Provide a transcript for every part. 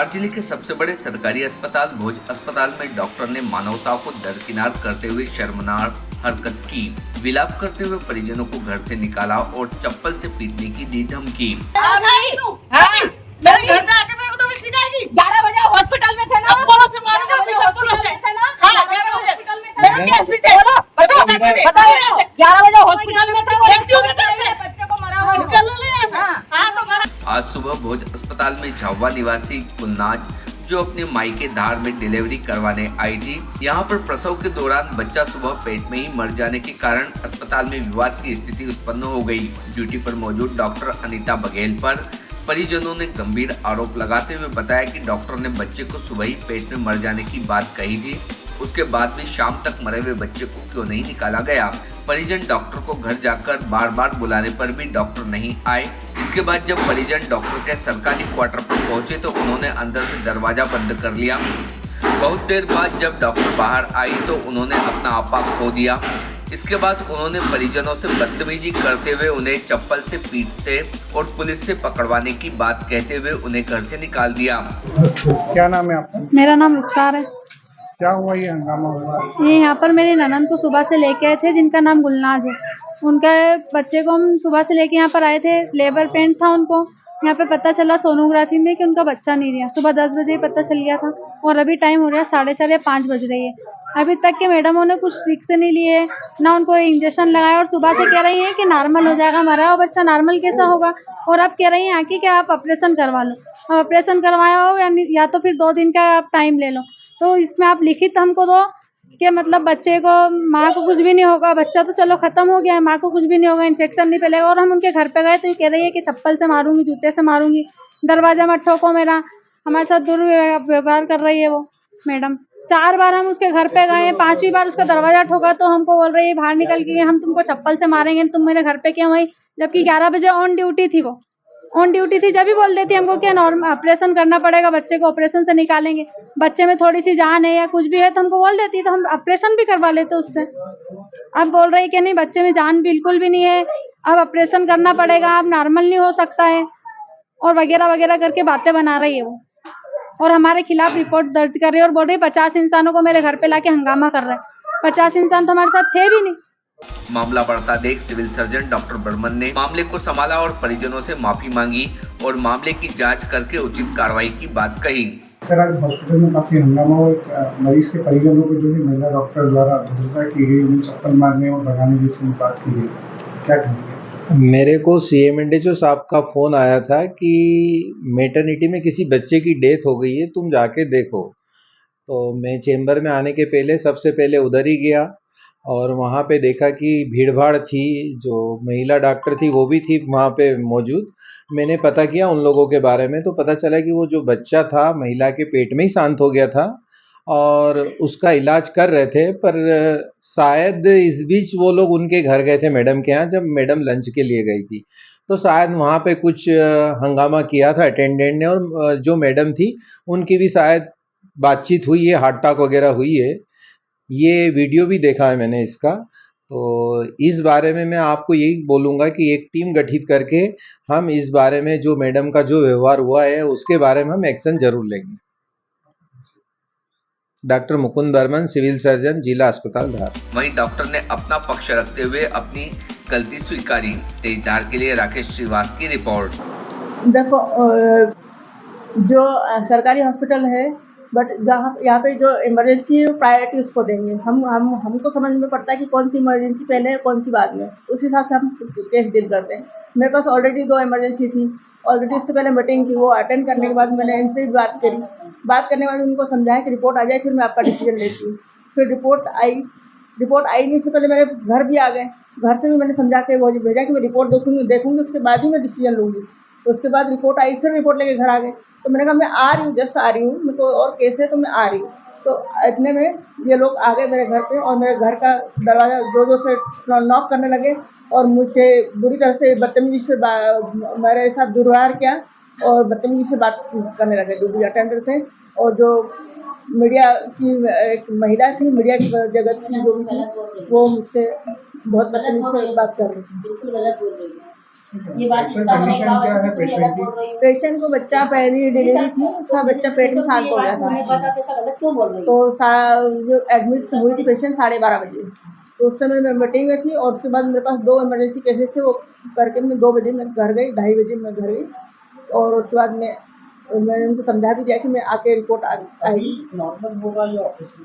धार जिले के सबसे बड़े सरकारी अस्पताल भोज अस्पताल में डॉक्टर ने मानवता को दरकिनार करते हुए शर्मनाक हरकत की। विलाप करते हुए परिजनों को घर से निकाला और चप्पल से पीटने की दी धमकी। 11 बजे हॉस्पिटल में थे ना, अपोलो से मारूंगा, हॉस्पिटल में थे ना, हाँ, 11 बजे हॉस्पिटल में थे ना, केस भी थे। बोलो, बताओ, बताओ, 11 बजे हॉस्पिटल में थे, वो बच्चों के तरफ से। बच्चे को मरा हुआ है। निकल लो यहाँ से। हाँ। हाँ, तो मारा। आज सुबह भोज अस्पताल में झावा निवासी गुलनाज जो अपने मायके धार में डिलीवरी करवाने आई थी, यहाँ पर प्रसव के दौरान बच्चा सुबह पेट में ही मर जाने के कारण अस्पताल में विवाद की स्थिति उत्पन्न हो गई। ड्यूटी पर मौजूद डॉक्टर अनीता बघेल पर परिजनों ने गंभीर आरोप लगाते हुए बताया कि डॉक्टर ने बच्चे को सुबह ही पेट में मर जाने की बात कही थी, उसके बाद भी शाम तक मरे हुए बच्चे को क्यों नहीं निकाला गया। परिजन डॉक्टर को घर जाकर बार बार बुलाने पर भी डॉक्टर नहीं आए। इसके बाद जब परिजन डॉक्टर के सरकारी क्वार्टर पर पहुंचे तो उन्होंने अंदर से दरवाजा बंद कर लिया। बहुत देर बाद जब डॉक्टर बाहर आई तो उन्होंने अपना आपा खो दिया। इसके बाद उन्होंने परिजनों से बदतमीजी करते हुए उन्हें चप्पल से पीटते और पुलिस से पकड़वाने की बात कहते हुए उन्हें घर से निकाल दिया। क्या नाम है आपका? मेरा नाम रुखसार है। क्या हुआ ये हंगामा हुआ? ये यहाँ पर मेरी ननद को सुबह से लेके आए थे, जिनका नाम गुलनाज है। उनके बच्चे को हम सुबह से लेके यहाँ पर आए थे। लेबर पेन था उनको। यहाँ पे पता चला सोनोग्राफी में कि उनका बच्चा नहीं रहा। सुबह 10 बजे ही पता चल गया था और अभी टाइम हो रहा है 4:30 या 5 बज रही है। अभी तक के मैडमों ने कुछ रिक्स नहीं लिए, ना उनको इंजेक्शन लगाया और सुबह से कह रही है कि नॉर्मल हो जाएगा, मरा हुआ बच्चा नॉर्मल कैसा होगा। और अब कह रही हैं आके कि आप ऑपरेशन करवा लो। अब ऑपरेशन करवाया हो या तो फिर 2 दिन का आप टाइम ले लो। तो इसमें आप लिखित हमको दो कि मतलब बच्चे को, माँ को कुछ भी नहीं होगा, बच्चा तो चलो ख़त्म हो गया है, माँ को कुछ भी नहीं होगा, इन्फेक्शन नहीं फैलेगा। और हम उनके घर पे गए तो ये कह रही है कि चप्पल से मारूंगी, जूते से मारूंगी, दरवाजा मत ठोको मेरा। हमारे साथ दुर्व्यवहार कर रही है वो मैडम। 4 बार हम उसके घर पे गए, 5वीं बार उसका दरवाजा ठोका तो हमको बोल रही है बाहर निकल के हम तुमको चप्पल से मारेंगे, तुम मेरे घर पे क्यों आई, जबकि 11 बजे ऑन ड्यूटी थी। वो ऑन ड्यूटी थी, जब भी बोल देती हमको कि नॉर्मल ऑपरेशन करना पड़ेगा, बच्चे को ऑपरेशन से निकालेंगे, बच्चे में थोड़ी सी जान है या कुछ भी है तो हमको बोल देती, तो हम ऑपरेशन भी करवा लेते उससे। अब बोल रही कि नहीं, बच्चे में जान बिल्कुल भी नहीं है, अब ऑपरेशन करना पड़ेगा, अब नॉर्मल नहीं हो सकता है, और वगैरह वगैरह करके बातें बना रही है वो। और हमारे खिलाफ रिपोर्ट दर्ज कर रही है और बोल रही 50 इंसानों को मेरे घर पे लाके हंगामा कर रहा है। 50 इंसान तो हमारे साथ थे भी नहीं। मामला बढ़ता देख सिविल सर्जन डॉक्टर बर्मन ने मामले को संभाला और परिजनों से माफी मांगी और मामले की जांच करके उचित कार्रवाई की बात कही। सर, आज हॉस्पिटल में काफी हंगामा हुआ। मरीज के परिजनों को जो है महिला डॉक्टर द्वारा भरोसा की गई, उन्हें चप्पल मारने और भगाने जैसी बात की गई, क्या कहेंगे? मेरे को सीएमएनडीओ साहब का फ़ोन आया था कि मैटरनिटी में किसी बच्चे की डेथ हो गई है, तुम जाके देखो। तो मैं चेंबर में आने के पहले सबसे पहले उधर ही गया और वहाँ पे देखा कि भीड़-भाड़ थी, जो महिला डॉक्टर थी वो भी थी वहाँ पे मौजूद। मैंने पता किया उन लोगों के बारे में, तो पता चला कि वो जो बच्चा था महिला के पेट में ही शांत हो गया था और उसका इलाज कर रहे थे। पर शायद इस बीच वो लोग उनके घर गए थे मैडम के यहाँ, जब मैडम लंच के लिए गई थी, तो शायद वहाँ पे कुछ हंगामा किया था अटेंडेंट ने और जो मैडम थी उनकी भी शायद बातचीत हुई है, हार्ट टॉक वगैरह हुई है। ये वीडियो भी देखा है मैंने इसका। तो इस बारे में मैं आपको यही बोलूँगा कि एक टीम गठित करके हम इस बारे में, जो मैडम का जो व्यवहार हुआ है उसके बारे में हम एक्शन जरूर लेंगे। Doctor Mukund Barman, civil surgeon, जिला अस्पताल धार। वहीं डॉक्टर ने अपना पक्ष रखते हुए अपनी गलती स्वीकारी। तेज धार के लिए राकेश श्रीवास की रिपोर्ट। देखो, जो सरकारी हॉस्पिटल है, बट जहाँ यहाँ पे जो इमरजेंसी प्रायोरिटी उसको देंगे। हमको समझ में पड़ता है कि कौन सी इमरजेंसी पहले है, कौन सी बाद में, उस हिसाब से हम केस डील करते हैं। मेरे पास ऑलरेडी 2 इमरजेंसी थी, ऑलरेडी इससे पहले मीटिंग थी, वो अटेंड करने के बाद मैंने इनसे भी बात करी। बात करने के बाद उनको समझाया कि रिपोर्ट आ जाए फिर मैं आपका डिसीजन लेती हूँ। फिर रिपोर्ट आई नहीं, इससे पहले मेरे घर भी आ गए। घर से भी मैंने समझा के वो भेजा कि मैं रिपोर्ट देखूँगी उसके बाद ही मैं डिसीजन लूँगी। तो उसके बाद रिपोर्ट आई, फिर रिपोर्ट लेके घर आ गए। तो मैंने कहा मैं आ रही हूँ, जस्ट आ रही हूँ, मेरे को और केस है तो मैं आ रही हूँ। तो इतने में ये लोग आ गए मेरे घर पे और मेरे घर का दरवाज़ा जोर से नॉक करने लगे और मुझसे बुरी तरह से बदतमीजी से मेरे साथ दुर्व्यवहार किया और बदतमीजी से बात करने लगे। जो भी अटेंडर थे और जो मीडिया की एक महिला थी, मीडिया की जगत की जो भी थी, वो मुझसे बहुत बदतमीजी से बात कर रही थी। बिल्कुल गलत बोल रही थी। ये बात एक्चुअल इसका कंडीशन समझ क्या है तुम पेशेंट गलत की? बोल रही हो। पेशेंट को बच्चा पहली डिलीवरी थी, उसका बच्चा पेट में 7 हो गया था। गलत क्यों बोल रही तो हो? जो एडमिट हुई थी पेशेंट 12:30 बजे, तो उस समय मैं मीटिंग में थी और उसके बाद मेरे पास 2 इमरजेंसी केसेस थे, वो करके मैं 2 बजे मैं घर गई, 2:30 बजे मैं घर गई और उसके बाद मैंने उनको समझा भी दिया कि मैं आके रिपोर्ट आएगी। नॉर्मल होगा या ऑपरेशन?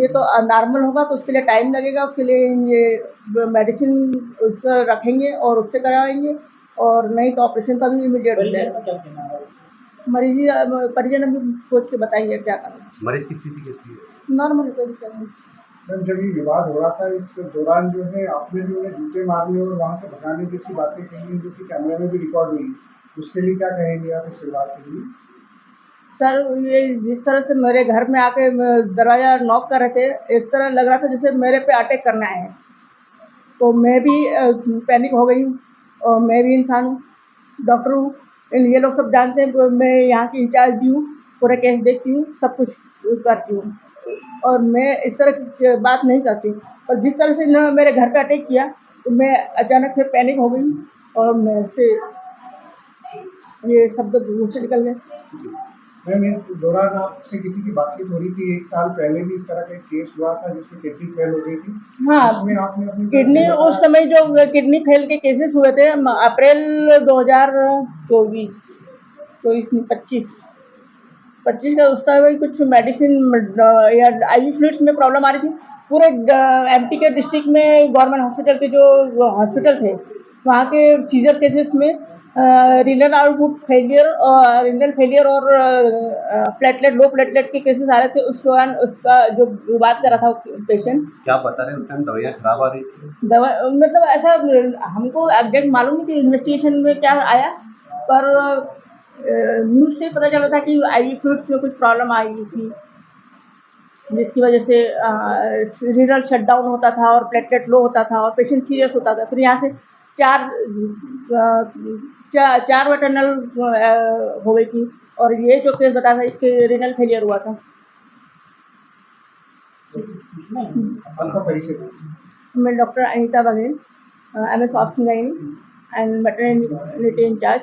ये तो नॉर्मल होगा तो उसके लिए टाइम लगेगा, उसके लिए ये मेडिसिन उसका रखेंगे और उससे कराएंगे और नहीं तो ऑपरेशन का भी इमीडिएट हो परिजन का जाएगा। क्या कहना है? मरीज परिजन अभी सोच के बताएंगे क्या करना। मरीज की स्थिति कैसी है? नॉर्मल कोई दिक्कत नहीं। मैम जब ये विवाद हो रहा था इस दौरान जो है आपने जो है जूते मारने और वहाँ से भगाने जैसी बातें कही जो कि कैमरे में भी रिकॉर्ड हुई, उसके लिए क्या कहेंगे आप इस विवाद के लिए? सर ये जिस तरह से मेरे घर में आके दरवाज़ा नॉक कर रहे थे, इस तरह लग रहा था जैसे मेरे पे अटैक करना है, तो मैं भी पैनिक हो गई हूँ और मैं भी इंसान हूँ, डॉक्टर हूँ। ये लोग सब जानते हैं कि मैं यहाँ की इंचार्ज भी हूँ, पूरा केस देखती हूँ, सब कुछ करती हूँ और मैं इस तरह की बात नहीं करती हूँ। और जिस तरह से इन्होंने मेरे घर पे अटैक किया तो मैं अचानक फिर पैनिक हो गई और मैं से ये शब्द मुँह से निकल गए। मैम इस दौरान आपसे किसी की बातचीत हो रही थी, 1 साल पहले भी इस तरह का एक केस हुआ था जिसमें किडनी फेल हो गई थी। हाँ, उसमें आपने अपनी किडनी उस समय जो किडनी फेल के केसेस हुए थे अप्रैल 2024 24 नहीं 25 का, उस समय कुछ मेडिसिन या आईवी फ्लूइड्स में प्रॉब्लम आ रही थी। पूरे एमपी के डिस्ट्रिक्ट में गवर्नमेंट हॉस्पिटल के जो हॉस्पिटल थे वहाँ के सीजर केसेस में रीनल आउटपुट फेलियर और प्लेटलेट लो प्लेटलेट के केसेस आ रहे थे। उस दौरान उसका जो बात कर रहा था पेशेंट क्या बता रहे हैं उस टाइम दवाइयाँ खराब आ रही थी? दवा मतलब ऐसा हमको एग्जैक्ट मालूम नहीं कि इन्वेस्टिगेशन में क्या आया, पर न्यूज़ से पता चला था कि आईवी फ्लूइड्स में कुछ प्रॉब्लम आई थी जिसकी वजह से रीनल शटडाउन होता था और प्लेटलेट लो होता था और पेशेंट सीरियस होता था। फिर यहाँ से चार वेटरनल हो गई थी और ये जो केस बताया था इसके रीनल फेलियर हुआ था। आपका परिचय? मैं doctor Anita Baghel, MS of and maternity in charge.